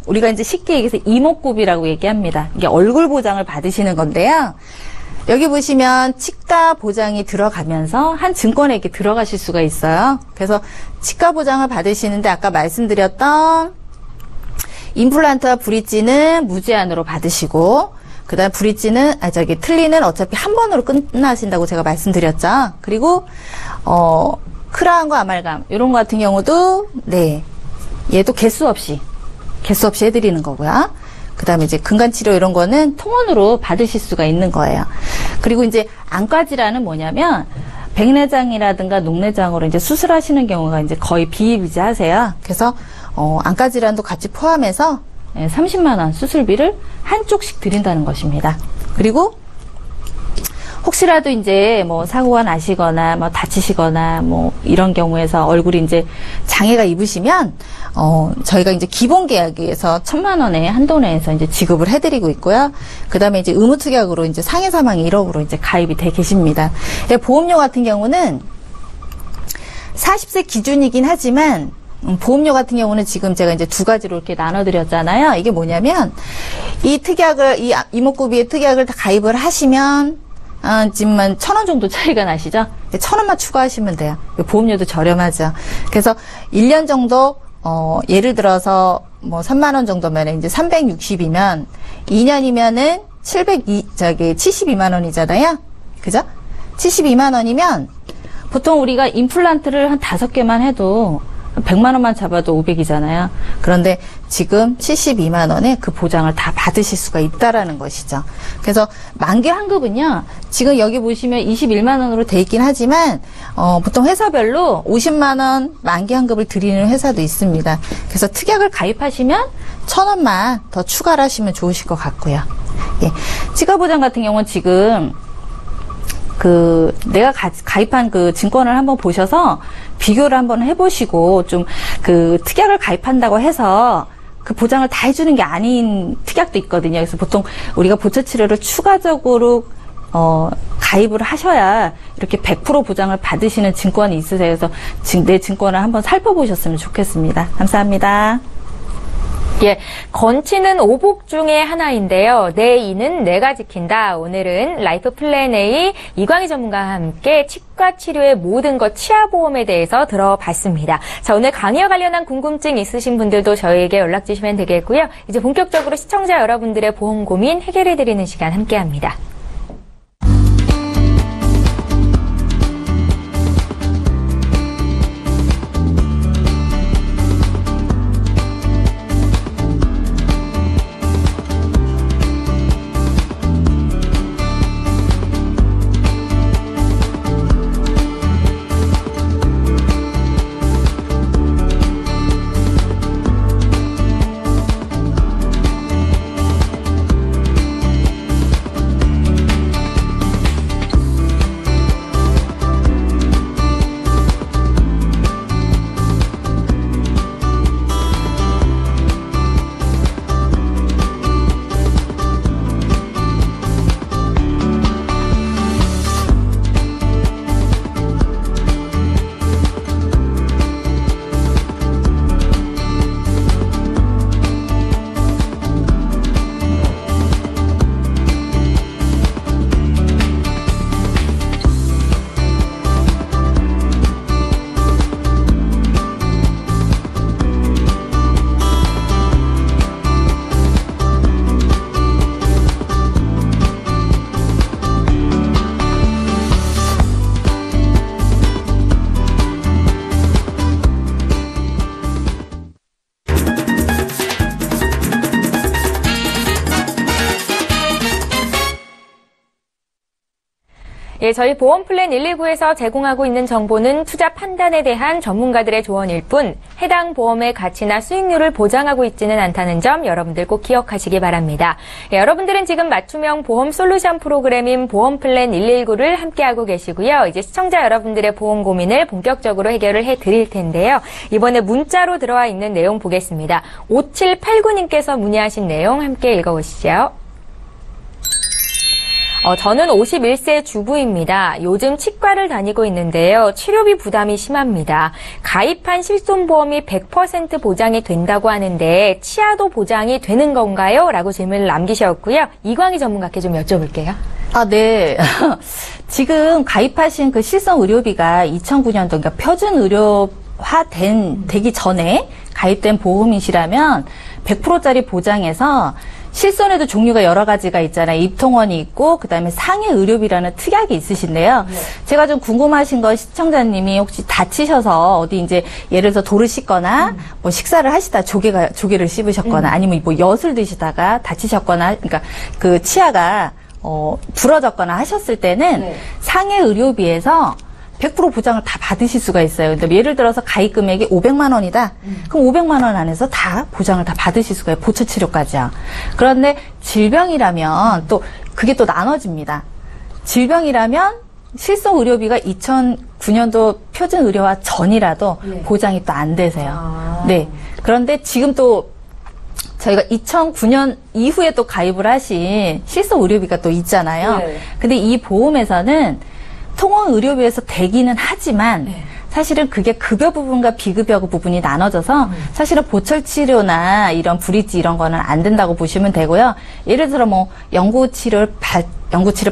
우리가 이제 쉽게 얘기해서 이목구비라고 얘기합니다. 이게 얼굴 보장을 받으시는 건데요. 여기 보시면 치과 보장이 들어가면서 한 증권에 이렇게 들어가실 수가 있어요. 그래서 치과 보장을 받으시는데 아까 말씀드렸던 임플란트와 브릿지는 무제한으로 받으시고, 그 다음 브릿지는, 틀니는 어차피 한 번으로 끝나신다고 제가 말씀드렸죠. 그리고, 크라운과 아말감, 이런 거 같은 경우도, 네. 얘도 개수 없이 해드리는 거고요. 그 다음에 이제 근간치료 이런 거는 통원으로 받으실 수가 있는 거예요. 그리고 이제 안과질환은 뭐냐면, 백내장이라든가 녹내장으로 이제 수술하시는 경우가 이제 거의 비일비재하세요. 그래서, 안과 질환도 같이 포함해서 30만원 수술비를 한쪽씩 드린다는 것입니다. 그리고 혹시라도 이제 뭐 사고가 나시거나 뭐 다치시거나 뭐 이런 경우에서 얼굴이 이제 장애가 입으시면 저희가 이제 기본 계약에서 1,000만원의 한도 내에서 이제 지급을 해드리고 있고요. 그 다음에 이제 의무특약으로 이제 상해 사망 1억으로 이제 가입이 돼 계십니다. 보험료 같은 경우는 40세 기준이긴 하지만 보험료 같은 경우는 지금 제가 이제 두 가지로 이렇게 나눠드렸잖아요. 이게 뭐냐면, 이 이목구비의 특약을 다 가입을 하시면, 지금 1,000원 정도 차이가 나시죠? 1,000원만 추가하시면 돼요. 보험료도 저렴하죠. 그래서 1년 정도, 예를 들어서 뭐 3만원 정도면 이제 360이면, 2년이면은 72만원이잖아요? 그죠? 72만원이면, 보통 우리가 임플란트를 한 5개만 해도, 100만 원만 잡아도 500이잖아요. 그런데 지금 72만 원에 그 보장을 다 받으실 수가 있다라는 것이죠. 그래서 만기 환급은요. 지금 여기 보시면 21만 원으로 돼 있긴 하지만 보통 회사별로 50만 원 만기 환급을 드리는 회사도 있습니다. 그래서 특약을 가입하시면 1,000원만 더 추가를 하시면 좋으실 것 같고요. 예. 치과 보장 같은 경우는 지금 내가 가입한 그 증권을 한번 보셔서 비교를 한번 해보시고, 좀 특약을 가입한다고 해서 그 보장을 다 해주는 게 아닌 특약도 있거든요. 그래서 보통 우리가 보철 치료를 추가적으로, 가입을 하셔야 이렇게 100% 보장을 받으시는 증권이 있으세요. 그래서 내 증권을 한번 살펴보셨으면 좋겠습니다. 감사합니다. 예, 건치는 오복 중에 하나인데요. 내 이는 내가 지킨다. 오늘은 라이프 플랜 A 이광희 전문가와 함께 치과 치료의 모든 것 치아보험에 대해서 들어봤습니다. 자, 오늘 강의와 관련한 궁금증 있으신 분들도 저희에게 연락 주시면 되겠고요. 이제 본격적으로 시청자 여러분들의 보험 고민 해결해드리는 시간 함께합니다. 예, 저희 보험플랜 119에서 제공하고 있는 정보는 투자 판단에 대한 전문가들의 조언일 뿐 해당 보험의 가치나 수익률을 보장하고 있지는 않다는 점 여러분들 꼭 기억하시기 바랍니다. 예, 여러분들은 지금 맞춤형 보험 솔루션 프로그램인 보험플랜 119를 함께하고 계시고요. 이제 시청자 여러분들의 보험 고민을 본격적으로 해결을 해드릴 텐데요. 이번에 문자로 들어와 있는 내용 보겠습니다. 5789님께서 문의하신 내용 함께 읽어보시죠. 저는 51세 주부입니다. 요즘 치과를 다니고 있는데요. 치료비 부담이 심합니다. 가입한 실손보험이 100% 보장이 된다고 하는데 치아도 보장이 되는 건가요? 라고 질문을 남기셨고요. 이광희 전문가께 좀 여쭤볼게요. 네. 지금 가입하신 그 실손 의료비가 2009년도, 그러니까 표준 의료화 되기 전에 가입된 보험이시라면 100%짜리 보장에서 실손에도 종류가 여러 가지가 있잖아요. 입통원이 있고 그다음에 상해 의료비라는 특약이 있으신데요. 제가 좀 궁금하신 건 시청자님이 혹시 다치셔서 어디 이제 예를 들어서 돌을 씻거나 뭐 식사를 하시다 조개를 씹으셨거나 아니면 뭐 엿을 드시다가 다치셨거나 그러니까 그 치아가 부러졌거나 하셨을 때는 상해 의료비에서 100% 보장을 다 받으실 수가 있어요. 근데 예를 들어서 가입 금액이 500만 원이다. 그럼 500만 원 안에서 다 보장을 다 받으실 수가 있어요. 보초 치료까지요. 그런데 질병이라면 또 그게 또 나눠집니다. 질병이라면 실손 의료비가 2009년도 표준 의료화 전이라도 보장이 또 안 되세요. 네. 그런데 지금 또 저희가 2009년 이후에 또 가입을 하신 실손 의료비가 또 있잖아요. 근데 이 보험에서는 통원 의료비에서 되기는 하지만 사실은 그게 급여 부분과 비급여 부분이 나눠져서 사실은 보철 치료나 이런 브릿지 이런 거는 안 된다고 보시면 되고요. 예를 들어 뭐 연구치료를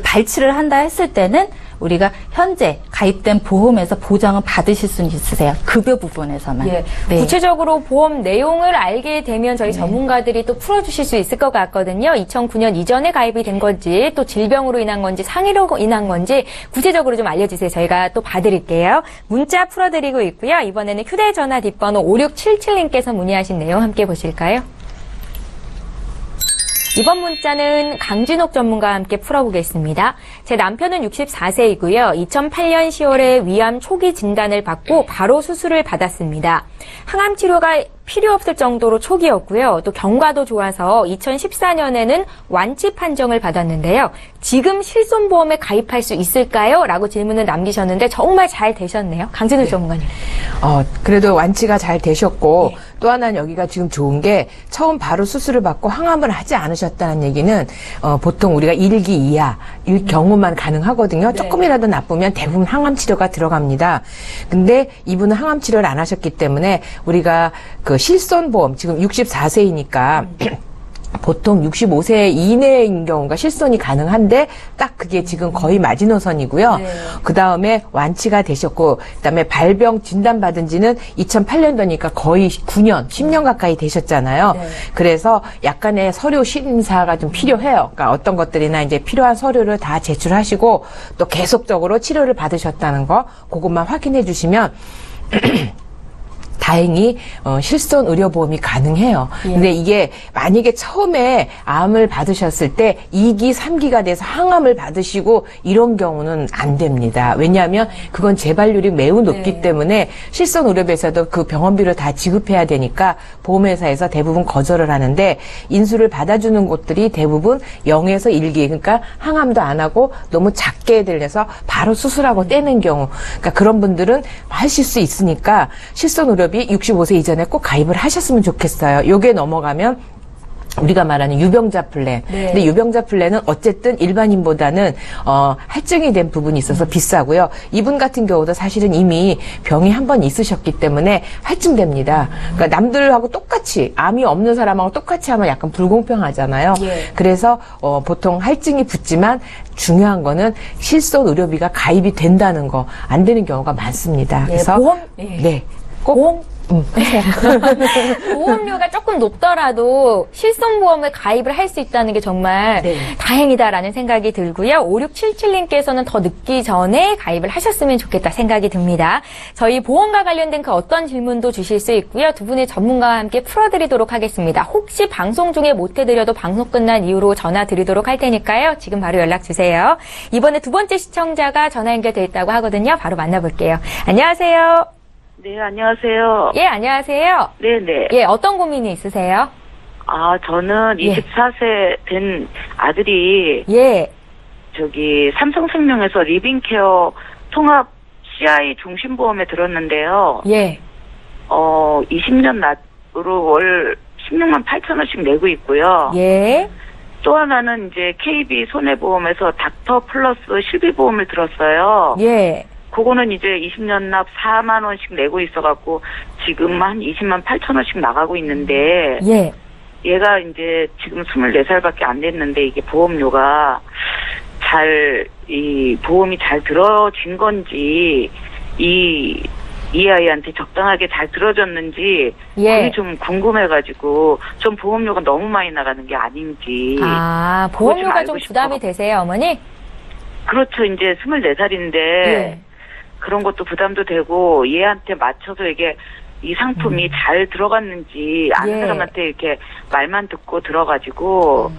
발치를 한다 했을 때는 우리가 현재 가입된 보험에서 보장을 받으실 수는 있으세요. 급여 부분에서만. 네. 구체적으로 보험 내용을 알게 되면 저희 전문가들이 또 풀어주실 수 있을 것 같거든요. 2009년 이전에 가입이 된 건지 또 질병으로 인한 건지 상해로 인한 건지 구체적으로 좀 알려주세요. 저희가 또 봐드릴게요. 문자 풀어드리고 있고요. 이번에는 휴대전화 뒷번호 5677님께서 문의하신 내용 함께 보실까요? 이번 문자는 강진옥 전문가와 함께 풀어보겠습니다. 제 남편은 64세이고요. 2008년 10월에 위암 초기 진단을 받고 바로 수술을 받았습니다. 항암 치료가 필요 없을 정도로 초기였고요. 또 경과도 좋아서 2014년에는 완치 판정을 받았는데요. 지금 실손보험에 가입할 수 있을까요? 라고 질문을 남기셨는데 정말 잘 되셨네요. 강진욱 전문가님. 그래도 완치가 잘 되셨고 또 하나는 여기가 지금 좋은 게 처음 바로 수술을 받고 항암을 하지 않으셨다는 얘기는 보통 우리가 1기 이하 이 경우만 가능하거든요. 조금이라도 나쁘면 대부분 항암 치료가 들어갑니다. 근데 이분은 항암 치료를 안 하셨기 때문에 우리가 그 실손보험 지금 64세이니까 보통 65세 이내인 경우가 실손이 가능한데 딱 그게 지금 거의 마지노선이고요. 그 다음에 완치가 되셨고 그다음에 발병 진단받은 지는 2008년도니까 거의 9년, 10년 가까이 되셨잖아요. 그래서 약간의 서류 심사가 좀 필요해요. 그러니까 어떤 것들이나 이제 필요한 서류를 다 제출하시고 또 계속적으로 치료를 받으셨다는 거 그것만 확인해 주시면 다행히 실손 의료보험이 가능해요. 근데 이게 만약에 처음에 암을 받으셨을 때 2기, 3기가 돼서 항암을 받으시고 이런 경우는 안 됩니다. 왜냐하면 그건 재발률이 매우 높기 때문에 실손 의료비에서도 그 병원비를 다 지급해야 되니까 보험회사에서 대부분 거절을 하는데 인수를 받아주는 곳들이 대부분 0에서 1기 그러니까 항암도 안 하고 너무 작게 들려서 바로 수술하고 떼는 경우 그러니까 그런 분들은 하실 수 있으니까 실손 의료비 65세 이전에 꼭 가입을 하셨으면 좋겠어요. 요게 넘어가면 우리가 말하는 유병자 플랜. 근데 유병자 플랜은 어쨌든 일반인보다는 할증이 된 부분이 있어서 비싸고요. 이분 같은 경우도 사실은 이미 병이 한 번 있으셨기 때문에 할증됩니다. 그러니까 남들하고 똑같이 암이 없는 사람하고 똑같이 하면 약간 불공평하잖아요. 그래서 보통 할증이 붙지만 중요한 거는 실손 의료비가 가입이 된다는 거 안 되는 경우가 많습니다. 그래서 보험 꼭 보험료가 조금 높더라도 실손보험을 가입을 할 수 있다는 게 정말 다행이다라는 생각이 들고요. 5677님께서는 더 늦기 전에 가입을 하셨으면 좋겠다 생각이 듭니다. 저희 보험과 관련된 그 어떤 질문도 주실 수 있고요. 두 분의 전문가와 함께 풀어드리도록 하겠습니다. 혹시 방송 중에 못 해드려도 방송 끝난 이후로 전화 드리도록 할 테니까요. 지금 바로 연락 주세요. 이번에 두 번째 시청자가 전화 연결돼 있다고 하거든요. 바로 만나볼게요. 안녕하세요. 네, 안녕하세요. 예, 안녕하세요. 네네. 예, 어떤 고민이 있으세요? 저는 24세 된 아들이, 삼성생명에서 리빙케어 통합 CI 종신보험에 들었는데요. 20년 납으로 월 16만 8천 원씩 내고 있고요. 또 하나는 이제 KB 손해보험에서 닥터 플러스 실비보험을 들었어요. 예. 그거는 이제 20년 납 4만 원씩 내고 있어갖고 지금 한 20만 8천 원씩 나가고 있는데 예. 얘가 이제 지금 24살밖에 안 됐는데 이게 보험료가 이 보험이 잘 들어진 건지 이 아이한테 적당하게 잘 들어졌는지 예. 그게 좀 궁금해가지고 좀 보험료가 너무 많이 나가는 게 아닌지. 아, 그거 좀 보험료가 알고 좀 싶어. 부담이 되세요, 어머니? 그렇죠. 이제 24살인데 예. 그런 것도 부담도 되고 얘한테 맞춰서 이게 이 상품이 잘 들어갔는지 아는 예. 사람한테 이렇게 말만 듣고 들어가지고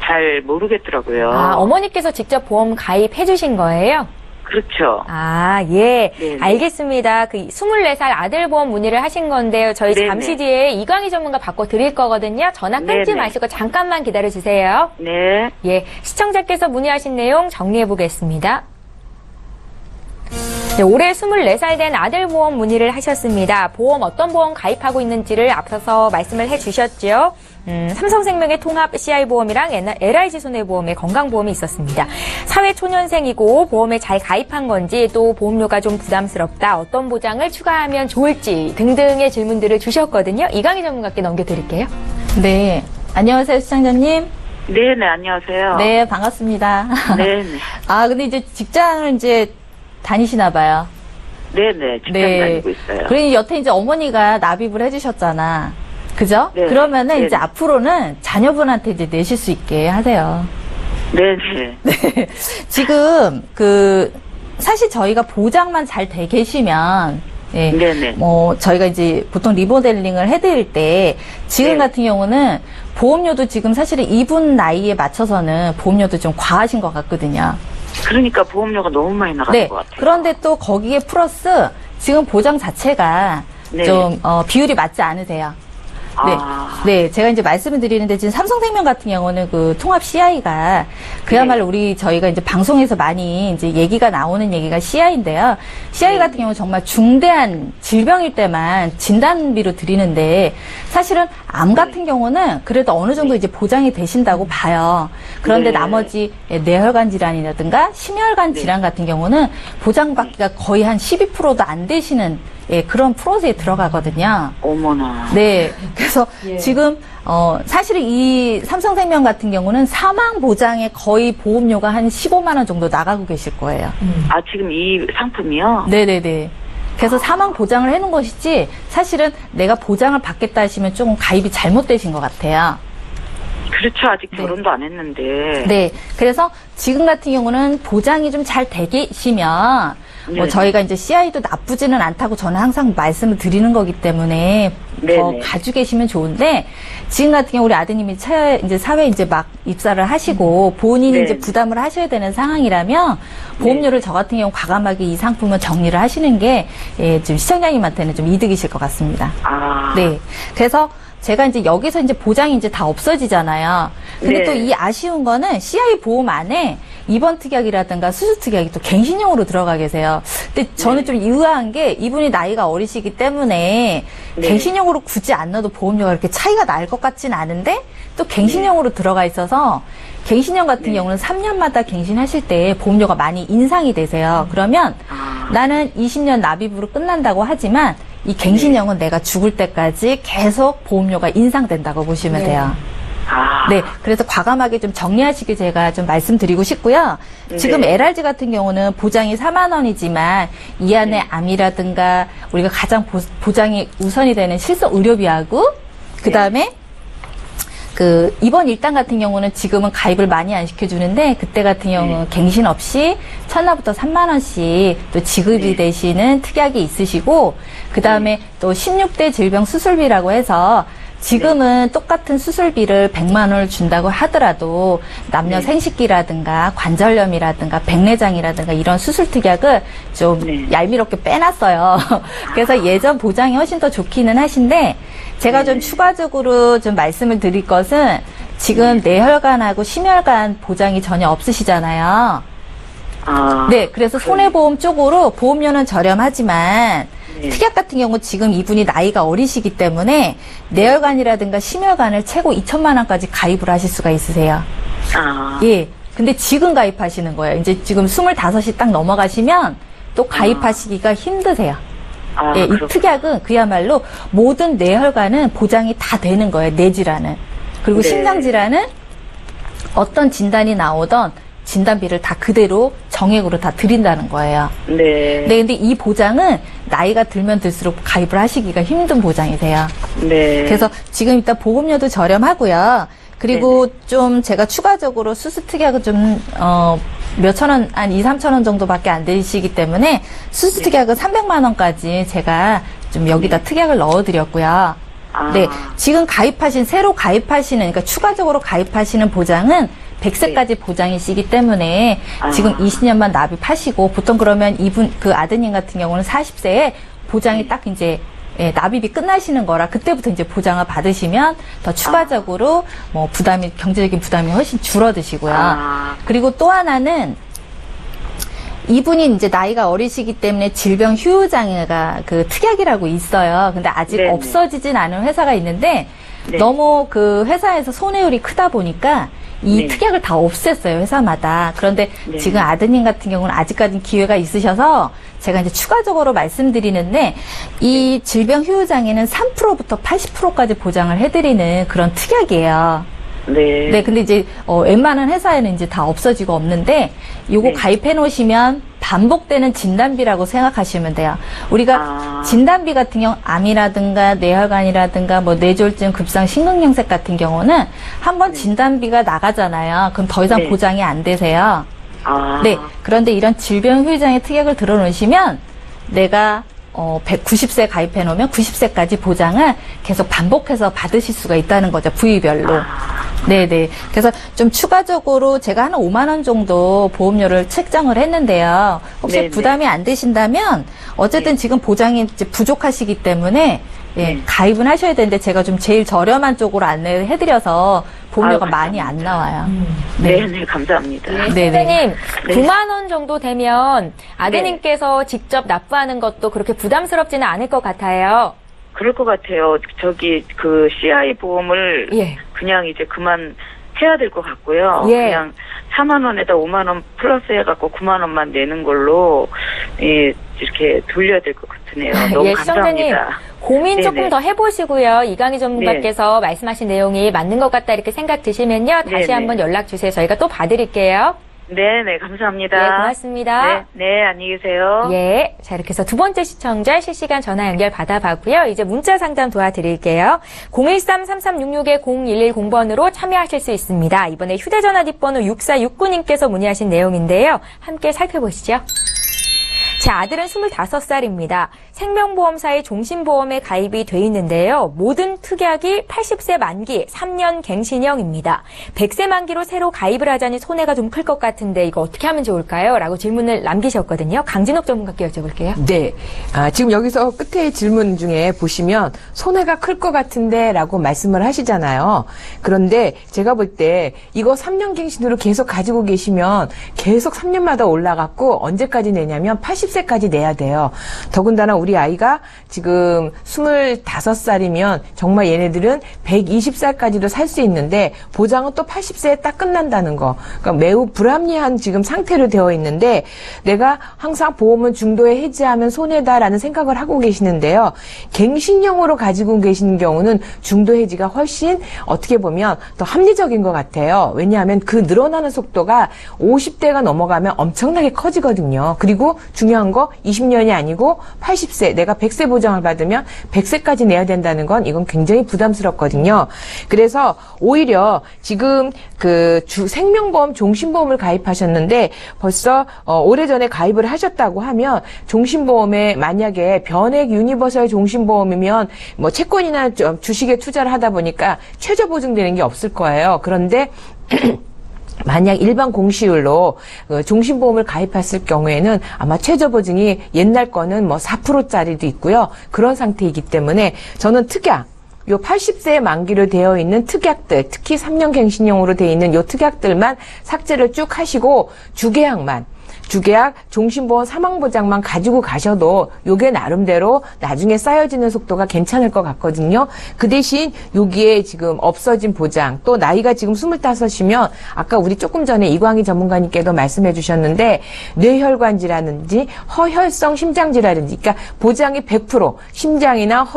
잘 모르겠더라고요. 아, 어머니께서 직접 보험 가입해 주신 거예요? 그렇죠. 아, 예. 네네. 알겠습니다. 그 24살 아들 보험 문의를 하신 건데요. 저희 네네. 잠시 뒤에 이광희 전문가 바꿔 드릴 거거든요. 전화 끊지 네네. 마시고 잠깐만 기다려 주세요. 네. 예. 시청자께서 문의하신 내용 정리해 보겠습니다. 네, 올해 24살 된 아들 보험 문의를 하셨습니다. 보험 어떤 보험 가입하고 있는지를 앞서서 말씀을 해주셨죠. 삼성생명의 통합 CI보험이랑 LIG 손해보험의 건강보험이 있었습니다. 사회초년생이고 보험에 잘 가입한 건지 또 보험료가 좀 부담스럽다, 어떤 보장을 추가하면 좋을지 등등의 질문들을 주셨거든요. 이광희 전문가께 넘겨드릴게요. 네. 안녕하세요, 시청자님. 네네, 안녕하세요. 네, 반갑습니다. 네네. 아, 근데 이제 직장을 이제 다니시나 봐요. 네네, 직장 다니고 있어요. 그러니 여태 이제 어머니가 납입을 해주셨잖아. 그죠? 네. 그러면은 네네. 이제 앞으로는 자녀분한테 이제 내실 수 있게 하세요. 네네. 네. 지금 사실 저희가 보장만 잘 돼 계시면 예, 네네. 뭐 저희가 이제 보통 리모델링을 해드릴 때 지금 네. 같은 경우는 보험료도 지금 사실은 이분 나이에 맞춰서는 보험료도 좀 과하신 것 같거든요. 그러니까 보험료가 너무 많이 나가는 네. 것 같아요. 그런데 또 거기에 플러스 지금 보장 자체가 네. 좀 비율이 맞지 않으세요. 네. 아. 네. 제가 이제 말씀을 드리는데 지금 삼성생명 같은 경우는 그 통합 CI가 그야말로 저희가 이제 방송에서 많이 이제 얘기가 나오는 얘기가 CI인데요. CI 네. 같은 경우는 정말 중대한 질병일 때만 진단비로 드리는데 사실은 암 같은 경우는 그래도 어느 정도 이제 보장이 되신다고 봐요. 그런데 네. 나머지 뇌혈관 질환이라든가 심혈관 질환 같은 경우는 보장받기가 거의 한 12%도 안 되시는 그런 프로세에 들어가거든요. 어머나. 네. 그래서 지금, 사실은 이 삼성생명 같은 경우는 사망 보장에 거의 보험료가 한 15만원 정도 나가고 계실 거예요. 아, 지금 이 상품이요? 네네네. 그래서 사망 보장을 해놓은 것이지 사실은 내가 보장을 받겠다 하시면 조금 가입이 잘못되신 것 같아요. 그렇죠. 아직 결혼도 안 했는데. 네. 그래서 지금 같은 경우는 보장이 좀 잘 되시면 뭐 네. 저희가 이제 CI도 나쁘지는 않다고 저는 항상 말씀을 드리는 거기 때문에 더 네네. 가지고 계시면 좋은데 지금 같은 경우 우리 아드님이 이제 사회에 이제 막 입사를 하시고 본인이 네. 이제 부담을 하셔야 되는 상황이라면 보험료를 저 같은 경우 과감하게 이 상품은 정리를 하시는 게 좀 시청자님한테는 좀 이득이실 것 같습니다. 아. 네. 그래서 제가 이제 여기서 이제 보장이 이제 다 없어지잖아요. 근데 네. 또 이 아쉬운 거는 CI 보험 안에 입원 특약이라든가 수술 특약이 또 갱신형으로 들어가 계세요. 근데 저는 좀 의아한 게 이분이 나이가 어리시기 때문에 네. 갱신형으로 굳이 안 넣어도 보험료가 이렇게 차이가 날 것 같지는 않은데 또 갱신형으로 들어가 있어서 갱신형 같은 경우는 3년마다 갱신하실 때 보험료가 많이 인상이 되세요. 그러면 나는 20년 납입으로 끝난다고 하지만 이 갱신형은 내가 죽을 때까지 계속 보험료가 인상된다고 보시면 돼요. 아. 네, 그래서 과감하게 좀 정리하시길 제가 좀 말씀드리고 싶고요. 지금 네. LRG 같은 경우는 보장이 4만 원이지만 이 안에 암이라든가 우리가 가장 보장이 우선이 되는 실손 의료비하고 그 다음에 그 입원 일당 같은 경우는 지금은 가입을 많이 안 시켜주는데 그때 같은 경우는 갱신 없이 첫날부터 3만 원씩 또 지급이 되시는 특약이 있으시고 그 다음에 또 16대 질병 수술비라고 해서 지금은 똑같은 수술비를 100만 원을 준다고 하더라도 남녀 생식기라든가 관절염이라든가 백내장이라든가 이런 수술 특약을 좀 얄미롭게 빼놨어요. 그래서 예전 보장이 훨씬 더 좋기는 하신데 제가 좀 추가적으로 좀 말씀을 드릴 것은 지금 뇌혈관하고 심혈관 보장이 전혀 없으시잖아요. 아. 네, 그래서 손해보험 쪽으로 보험료는 저렴하지만 특약 같은 경우 지금 이분이 나이가 어리시기 때문에 뇌혈관이라든가 심혈관을 최고 2천만 원까지 가입을 하실 수가 있으세요. 아, 예. 근데 지금 가입하시는 거예요. 이제 지금 25이 딱 넘어가시면 또 가입하시기가 힘드세요. 아, 예, 이 그렇구나. 특약은 그야말로 모든 뇌혈관은 보장이 다 되는 거예요. 뇌질환은. 그리고 네. 심장질환은 어떤 진단이 나오던 진단비를 다 그대로 정액으로 다 드린다는 거예요. 네. 네, 근데 이 보장은 나이가 들면 들수록 가입을 하시기가 힘든 보장이세요. 네. 그래서 지금 일단 보험료도 저렴하고요. 그리고 좀 제가 추가적으로 수수 특약은 좀, 몇천 원, 한 2, 3천 원 정도밖에 안 되시기 때문에 수수 특약은 300만 원까지 제가 좀 여기다 특약을 넣어드렸고요. 아. 네. 지금 새로 가입하시는, 그러니까 추가적으로 가입하시는 보장은 100세까지 보장이시기 때문에 아. 지금 20년만 납입하시고 보통 그러면 그 아드님 같은 경우는 40세에 보장이 딱 이제 예, 납입이 끝나시는 거라 그때부터 이제 보장을 받으시면 더 추가적으로 뭐 경제적인 부담이 훨씬 줄어드시고요. 아. 그리고 또 하나는 이분이 이제 나이가 어리시기 때문에 질병 휴유장애가 그 특약이라고 있어요. 근데 아직 네네. 없어지진 않은 회사가 있는데 네. 너무 그 회사에서 손해율이 크다 보니까 이 네. 특약을 다 없앴어요, 회사마다. 그런데 네. 지금 아드님 같은 경우는 아직까지 기회가 있으셔서 제가 이제 추가적으로 말씀드리는데 이 질병 휴유장애는 3%부터 80%까지 보장을 해드리는 그런 특약이에요. 네. 네, 근데 이제 웬만한 회사에는 이제 다 없어지고 없는데 요거 네. 가입해 놓으시면 반복되는 진단비라고 생각하시면 돼요. 우리가 아. 진단비 같은 경우 암이라든가 뇌혈관이라든가 뭐 뇌졸중 급성 심근경색 같은 경우는 한번 진단비가 나가잖아요. 그럼 더 이상 네. 보장이 안 되세요. 아. 네. 그런데 이런 질병 후유장애 특약을 들어놓으시면 내가 190세 가입해 놓으면 90세까지 보장을 계속 반복해서 받으실 수가 있다는 거죠. 부위별로. 네네. 그래서 좀 추가적으로 제가 한 5만 원 정도 보험료를 책정을 했는데요. 혹시 네네. 부담이 안 되신다면 어쨌든 지금 보장이 이제 부족하시기 때문에 예, 가입은 하셔야 되는데 제가 좀 제일 저렴한 쪽으로 안내를 해드려서 보험료가 아유, 많이 안 나와요. 네, 네, 감사합니다. 네, 선생님, 네. 9만 원 정도 되면 아드님께서 직접 납부하는 것도 그렇게 부담스럽지는 않을 것 같아요. 그럴 것 같아요. 그 CI 보험을 예. 그냥 이제 그만 해야 될 것 같고요. 예. 그냥 4만 원에다 5만 원 플러스 해갖고 9만 원만 내는 걸로 예, 이렇게 돌려야 될 것 같으네요. 너무 예, 시청자님, 감사합니다. 고민 네네. 조금 더 해보시고요. 이강희 전문가께서 말씀하신 내용이 맞는 것 같다 이렇게 생각 드시면요. 다시 네네. 한번 연락 주세요. 저희가 또 봐드릴게요. 네, 네, 감사합니다. 네, 고맙습니다. 네, 네, 안녕히 계세요. 예. 자, 이렇게 해서 두 번째 시청자 실시간 전화 연결 받아봤고요. 이제 문자 상담 도와드릴게요. 013-3366-0110번으로 참여하실 수 있습니다. 이번에 휴대전화 뒷번호 6469님께서 문의하신 내용인데요. 함께 살펴보시죠. 제 아들은 25살입니다. 생명보험사의 종신보험에 가입이 돼 있는데요. 모든 특약이 80세 만기, 3년 갱신형입니다. 100세 만기로 새로 가입을 하자니 손해가 좀 클 것 같은데 이거 어떻게 하면 좋을까요? 라고 질문을 남기셨거든요. 강진옥 전문가께 여쭤볼게요. 네. 지금 여기서 끝에 질문 중에 보시면 손해가 클 것 같은데 라고 말씀을 하시잖아요. 그런데 제가 볼 때 이거 3년 갱신으로 계속 가지고 계시면 계속 3년마다 올라갔고 언제까지 내냐면 80세까지 내야 돼요. 더군다나 우리 아이가 지금 25살이면 정말 얘네들은 120살까지도 살 수 있는데 보장은 또 80세에 딱 끝난다는 거. 그러니까 매우 불합리한 지금 상태로 되어 있는데 내가 항상 보험은 중도에 해지하면 손해다라는 생각을 하고 계시는데요. 갱신형으로 가지고 계시는 경우는 중도 해지가 훨씬 어떻게 보면 더 합리적인 것 같아요. 왜냐하면 그 늘어나는 속도가 50대가 넘어가면 엄청나게 커지거든요. 그리고 중요한 거 20년이 아니고 80세, 내가 100세 보장을 받으면 100세까지 내야 된다는 건 이건 굉장히 부담스럽거든요. 그래서 오히려 지금 그 생명보험, 종신보험을 가입하셨는데 벌써 오래전에 가입을 하셨다고 하면 종신보험에 만약에 변액 유니버설 종신보험이면 뭐 채권이나 주식에 투자를 하다 보니까 최저 보증되는 게 없을 거예요. 그런데 만약 일반 공시율로 종신보험을 가입했을 경우에는 아마 최저 보증이 옛날 거는 뭐 4%짜리도 있고요. 그런 상태이기 때문에 저는 특약, 요 80세의 만기로 되어 있는 특약들, 특히 3년 갱신형으로 되어 있는 요 특약들만 삭제를 쭉 하시고 주계약만 주계약, 종신보험, 사망보장만 가지고 가셔도 요게 나름대로 나중에 쌓여지는 속도가 괜찮을 것 같거든요. 그 대신 여기에 지금 없어진 보장, 또 나이가 지금 25이면 아까 우리 조금 전에 이광희 전문가님께도 말씀해 주셨는데 뇌혈관 질환인지 허혈성 심장질환인지 그러니까 보장이 100% 심장이나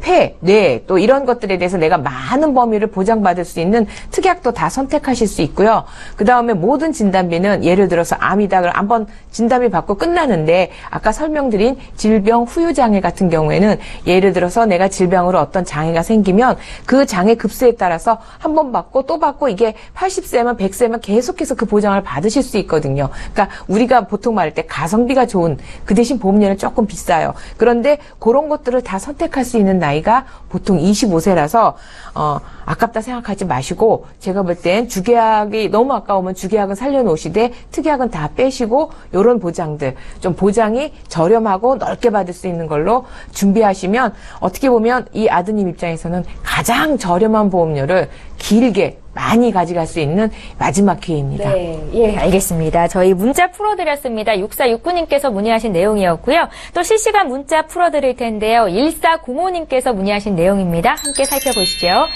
폐, 뇌 또 이런 것들에 대해서 내가 많은 범위를 보장받을 수 있는 특약도 다 선택하실 수 있고요. 그 다음에 모든 진단비는 예를 들어서 암이다 그럼 한번 진단비 받고 끝나는데 아까 설명드린 질병 후유장애 같은 경우에는 예를 들어서 내가 질병으로 어떤 장애가 생기면 그 장애 급수에 따라서 한 번 받고 또 받고 이게 80세면 100세면 계속해서 그 보장을 받으실 수 있거든요. 그러니까 우리가 보통 말할 때 가성비가 좋은 그 대신 보험료는 조금 비싸요. 그런데 그런 것들을 다 선택할 수 있는 나이가 보통 25세라서 아깝다 생각하지 마시고 제가 볼 땐 주계약이 너무 아까우면 주계약은 살려놓으시되 특약은 다 빼시고 이런 보장들 좀 보장이 저렴하고 넓게 받을 수 있는 걸로 준비하시면 어떻게 보면 이 아드님 입장에서는 가장 저렴한 보험료를 길게 많이 가져갈 수 있는 마지막 기회입니다. 네, 예, 알겠습니다. 저희 문자 풀어드렸습니다. 6469님께서 문의하신 내용이었고요. 또 실시간 문자 풀어드릴 텐데요. 1405님께서 문의하신 내용입니다. 함께 살펴보시죠.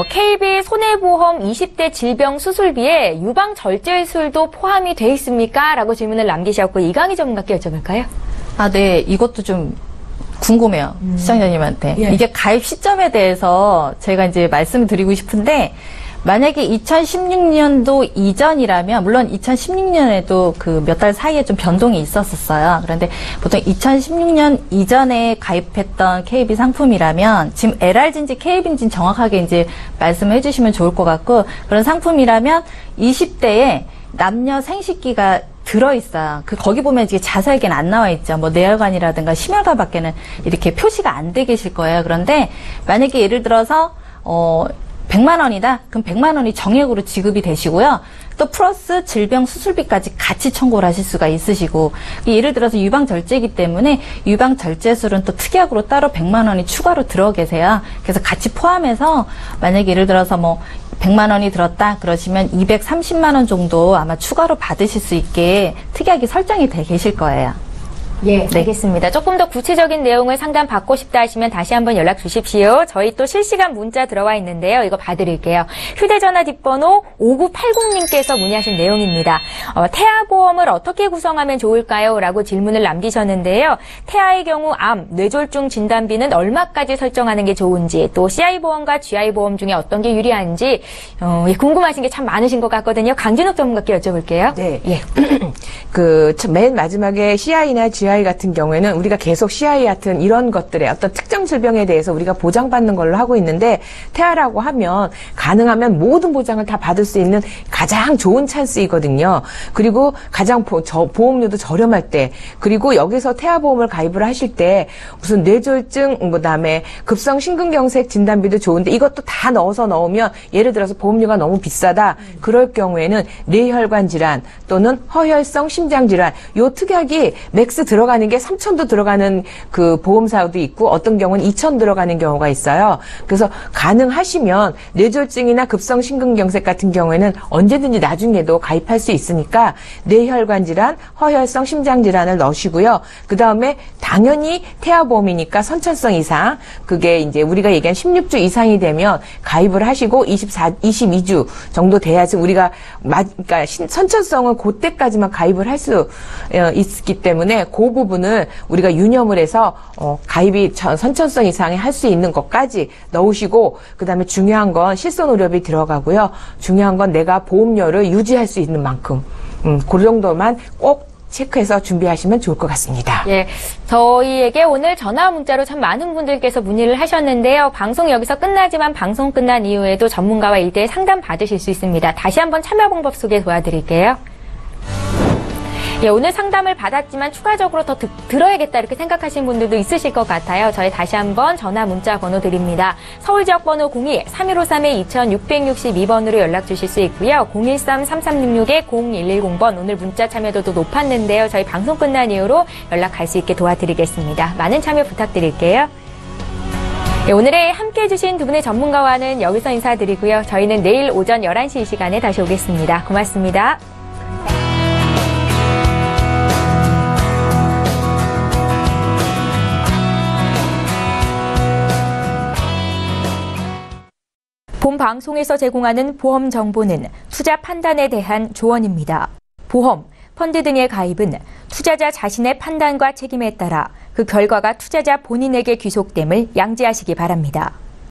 KB 손해보험 20대 질병 수술비에 유방 절제술도 포함이 돼 있습니까? 라고 질문을 남기셨고 이강희 전문가께 여쭤볼까요? 아, 네. 이것도 좀 궁금해요. 시청자님한테. 예. 이게 가입 시점에 대해서 제가 이제 말씀을 드리고 싶은데 만약에 2016년도 이전이라면 물론 2016년에도 그 몇 달 사이에 좀 변동이 있었어요. 그런데 보통 2016년 이전에 가입했던 KB 상품이라면 지금 LR인지 KB인지 정확하게 이제 말씀해 주시면 좋을 것 같고 그런 상품이라면 20대에 남녀 생식기가 들어있어요. 거기 보면 이제 자세하게는 안 나와 있죠. 뭐 뇌혈관이라든가 심혈관밖에는 이렇게 표시가 안 돼 계실 거예요. 그런데 만약에 예를 들어서 100만 원이다? 그럼 100만 원이 정액으로 지급이 되시고요. 또 플러스 질병 수술비까지 같이 청구를 하실 수가 있으시고 예를 들어서 유방절제이기 때문에 유방절제술은 또 특약으로 따로 100만 원이 추가로 들어 계세요. 그래서 같이 포함해서 만약에 예를 들어서 뭐 100만 원이 들었다 그러시면 230만 원 정도 아마 추가로 받으실 수 있게 특약이 설정이 돼 계실 거예요. 예, 알겠습니다. 조금 더 구체적인 내용을 상담 받고 싶다 하시면 다시 한번 연락 주십시오. 저희 또 실시간 문자 들어와 있는데요. 이거 봐드릴게요. 휴대전화 뒷번호 5980님께서 문의하신 내용입니다. 태아보험을 어떻게 구성하면 좋을까요? 라고 질문을 남기셨는데요. 태아의 경우 암, 뇌졸중 진단비는 얼마까지 설정하는 게 좋은지 또 CI보험과 GI보험 중에 어떤 게 유리한지 궁금하신 게 참 많으신 것 같거든요. 강진욱 전문가께 여쭤볼게요. 네. 예. 맨 마지막에 CI나 GI 같은 경우에는 우리가 계속 CI 같은 이런 것들의 어떤 특정 질병에 대해서 우리가 보장받는 걸로 하고 있는데 태아라고 하면 가능하면 모든 보장을 다 받을 수 있는 가장 좋은 찬스이거든요. 그리고 가장 보험료도 저렴할 때 그리고 여기서 태아보험을 가입을 하실 때 무슨 뇌졸중 그다음에 급성 심근경색 진단비도 좋은데 이것도 다 넣으면 예를 들어서 보험료가 너무 비싸다. 그럴 경우에는 뇌혈관 질환 또는 허혈성 심장질환 요 특약이 맥스 들어가는 게 3,000도 들어가는 그 보험사도 있고 어떤 경우는 2,000 들어가는 경우가 있어요. 그래서 가능하시면 뇌졸중이나 급성 심근경색 같은 경우에는 언제든지 나중에도 가입할 수 있으니까 뇌혈관 질환, 허혈성 심장 질환을 넣으시고요. 그다음에 당연히 태아보험이니까 선천성 이상 그게 이제 우리가 얘기한 16주 이상이 되면 가입을 하시고 22주 정도 돼야지 우리가 그러니까 선천성은 그때까지만 가입을 할 수 있기 때문에 그 부분을 우리가 유념을 해서 가입이 선천성 이상에 할 수 있는 것까지 넣으시고 그다음에 중요한 건 실손의료비 들어가고요. 중요한 건 내가 보험료를 유지할 수 있는 만큼 그 정도만 꼭 체크해서 준비하시면 좋을 것 같습니다. 예, 저희에게 오늘 전화 문자로 참 많은 분들께서 문의를 하셨는데요. 방송 여기서 끝나지만 방송 끝난 이후에도 전문가와 1대1 상담 받으실 수 있습니다. 다시 한번 참여 방법 소개 도와드릴게요. 예, 오늘 상담을 받았지만 추가적으로 더 들어야겠다 이렇게 생각하시는 분들도 있으실 것 같아요. 저희 다시 한번 전화 문자 번호 드립니다. 서울 지역 번호 02-3153-2662번으로 연락 주실 수 있고요. 013-3366-0110번 오늘 문자 참여도도 높았는데요. 저희 방송 끝난 이후로 연락할 수 있게 도와드리겠습니다. 많은 참여 부탁드릴게요. 예, 오늘의 함께해 주신 두 분의 전문가와는 여기서 인사드리고요. 저희는 내일 오전 11시 이 시간에 다시 오겠습니다. 고맙습니다. 본 방송에서 제공하는 보험 정보는 투자 판단에 대한 조언입니다. 보험, 펀드 등의 가입은 투자자 자신의 판단과 책임에 따라 그 결과가 투자자 본인에게 귀속됨을 양지하시기 바랍니다.